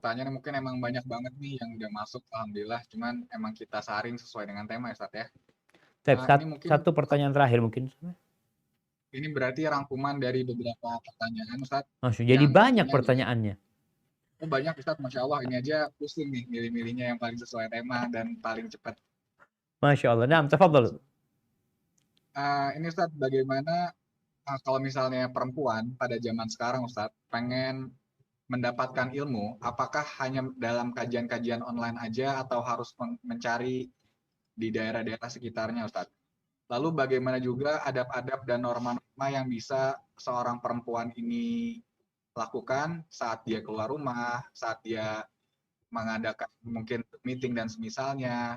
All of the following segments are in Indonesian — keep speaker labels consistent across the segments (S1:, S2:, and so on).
S1: pertanyaannya mungkin emang banyak banget nih yang udah masuk, alhamdulillah. Cuman emang kita saring sesuai dengan tema ya, Ustadz ya. Ini mungkin
S2: Satu pertanyaan terakhir mungkin.
S1: ini berarti rangkuman dari beberapa pertanyaan, Ustadz,
S2: Jadi
S1: yang
S2: banyak
S1: intinya gini.
S2: pertanyaannya.
S1: Oh banyak, Ustadz, Masya Allah. Ini aja pusing nih milih-milihnya yang paling sesuai tema dan paling cepat.
S2: Masya Allah. Nah, tafadhal.
S1: Ini Ustadz, bagaimana kalau misalnya perempuan pada zaman sekarang, Ustadz, pengen mendapatkan ilmu, apakah hanya dalam kajian-kajian online aja atau harus mencari di daerah-daerah sekitarnya, Ustadz? Lalu bagaimana juga adab-adab dan norma-norma yang bisa seorang perempuan ini lakukan saat dia keluar rumah, saat dia mengadakan mungkin meeting dan semisalnya,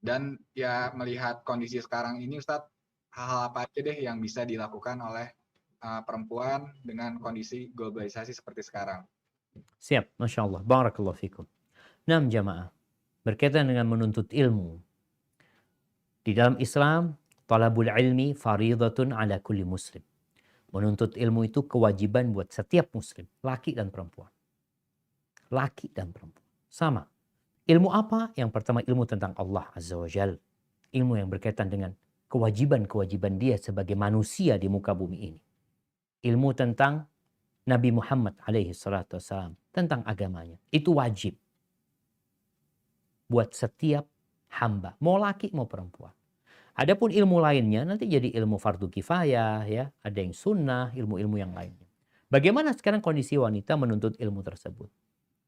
S1: dan ya melihat kondisi sekarang ini, Ustadz, hal-hal apa aja deh yang bisa dilakukan oleh perempuan dengan kondisi globalisasi seperti sekarang?
S2: Siap, Masya Allah. Barakallahu fikum. 6 jamaah. Berkaitan dengan menuntut ilmu. Di dalam Islam, talabul ilmi faridatun ala kulli muslim. Menuntut ilmu itu kewajiban buat setiap muslim, laki dan perempuan. Laki dan perempuan. Sama. Ilmu apa? Yang pertama ilmu tentang Allah Azza wa Jal. Ilmu yang berkaitan dengan kewajiban-kewajiban dia sebagai manusia di muka bumi ini. Ilmu tentang Nabi Muhammad alaihi salatu wassalam. Tentang agamanya. Itu wajib. Buat setiap hamba. Mau laki mau perempuan. Adapun ilmu lainnya nanti jadi ilmu fardu kifayah, ya, ada yang sunnah, ilmu-ilmu yang lainnya. Bagaimana sekarang kondisi wanita menuntut ilmu tersebut?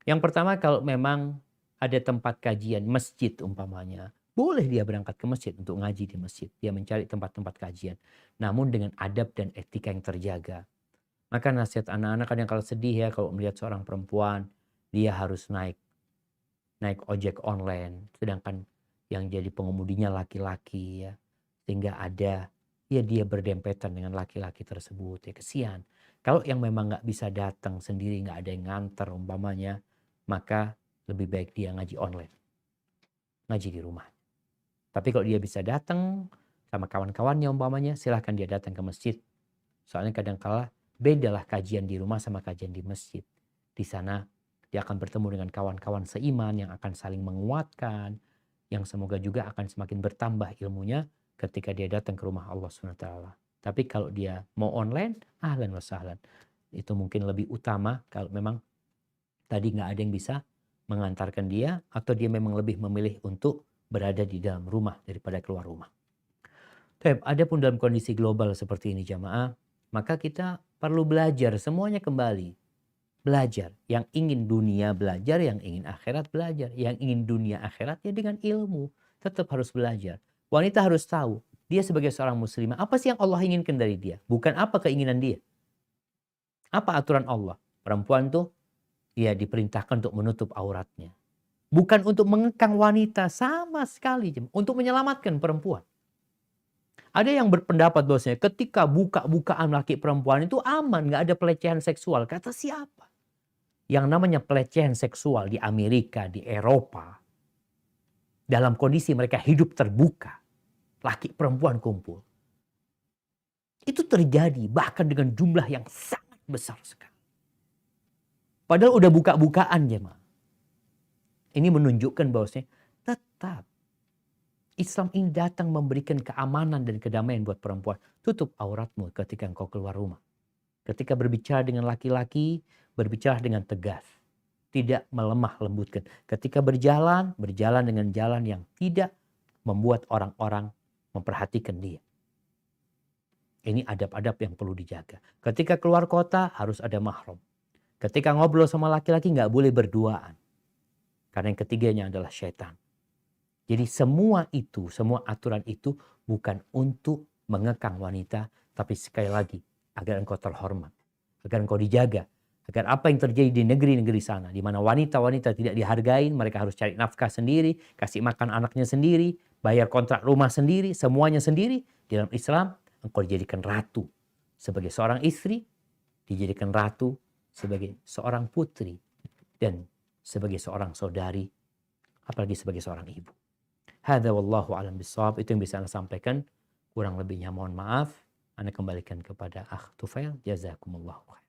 S2: Yang pertama, kalau memang ada tempat kajian masjid umpamanya, boleh dia berangkat ke masjid untuk ngaji di masjid. Dia mencari tempat-tempat kajian, namun dengan adab dan etika yang terjaga. Maka nasihat anak-anak kadang kalau sedih ya kalau melihat seorang perempuan dia harus naik ojek online, sedangkan yang jadi pengemudinya laki-laki, ya, sehingga ada ya dia berdempetan dengan laki-laki tersebut, ya kesian. Kalau yang memang nggak bisa datang sendiri, nggak ada yang nganter umpamanya, maka lebih baik dia ngaji online, ngaji di rumah. Tapi kalau dia bisa datang sama kawan-kawannya umpamanya, silahkan dia datang ke masjid. Soalnya kadang-kala bedalah kajian di rumah sama kajian di masjid. Di sana dia akan bertemu dengan kawan-kawan seiman yang akan saling menguatkan, yang semoga juga akan semakin bertambah ilmunya ketika dia datang ke rumah Allah SWT. Tapi kalau dia mau online, ahlan wa sahlan. Itu mungkin lebih utama kalau memang tadi nggak ada yang bisa mengantarkan dia, atau dia memang lebih memilih untuk berada di dalam rumah daripada keluar rumah. Adapun dalam kondisi global seperti ini jamaah, maka kita perlu belajar semuanya kembali. Belajar. Yang ingin dunia belajar, yang ingin akhirat belajar. Yang ingin dunia akhirat ya dengan ilmu. Tetap harus belajar. Wanita harus tahu, dia sebagai seorang muslimah, apa sih yang Allah inginkan dari dia? Bukan apa keinginan dia. Apa aturan Allah? Perempuan tuh ya diperintahkan untuk menutup auratnya. Bukan untuk mengekang wanita sama sekali. Untuk menyelamatkan perempuan. Ada yang berpendapat bahwasanya ketika buka-bukaan laki perempuan itu aman, nggak ada pelecehan seksual. Kata siapa? Yang namanya pelecehan seksual di Amerika, di Eropa, dalam kondisi mereka hidup terbuka, laki perempuan kumpul, itu terjadi bahkan dengan jumlah yang sangat besar sekali. Padahal udah buka-bukaan jemaah. Ini menunjukkan bahwasanya tetap Islam ini datang memberikan keamanan dan kedamaian buat perempuan. Tutup auratmu ketika engkau keluar rumah. Ketika berbicara dengan laki-laki, berbicara dengan tegas. Tidak melemah lembutkan. Ketika berjalan dengan jalan yang tidak membuat orang-orang memperhatikan dia. Ini adab-adab yang perlu dijaga. Ketika keluar kota harus ada mahram. Ketika ngobrol sama laki-laki nggak boleh berduaan. Karena yang ketiganya adalah syaitan. Jadi semua aturan itu bukan untuk mengekang wanita, tapi sekali lagi agar engkau terhormat, agar engkau dijaga, agar apa yang terjadi di negeri-negeri sana, di mana wanita-wanita tidak dihargai, mereka harus cari nafkah sendiri, kasih makan anaknya sendiri, bayar kontrak rumah sendiri, semuanya sendiri. Di dalam Islam, engkau dijadikan ratu sebagai seorang istri, dijadikan ratu sebagai seorang putri, dan sebagai seorang saudari, apalagi sebagai seorang ibu. Hadza wallahu alam bissawab. Itu yang bisa Anda sampaikan. Kurang lebihnya mohon maaf. Anda kembalikan kepada Akh Tufail. Jazakumullahu khair.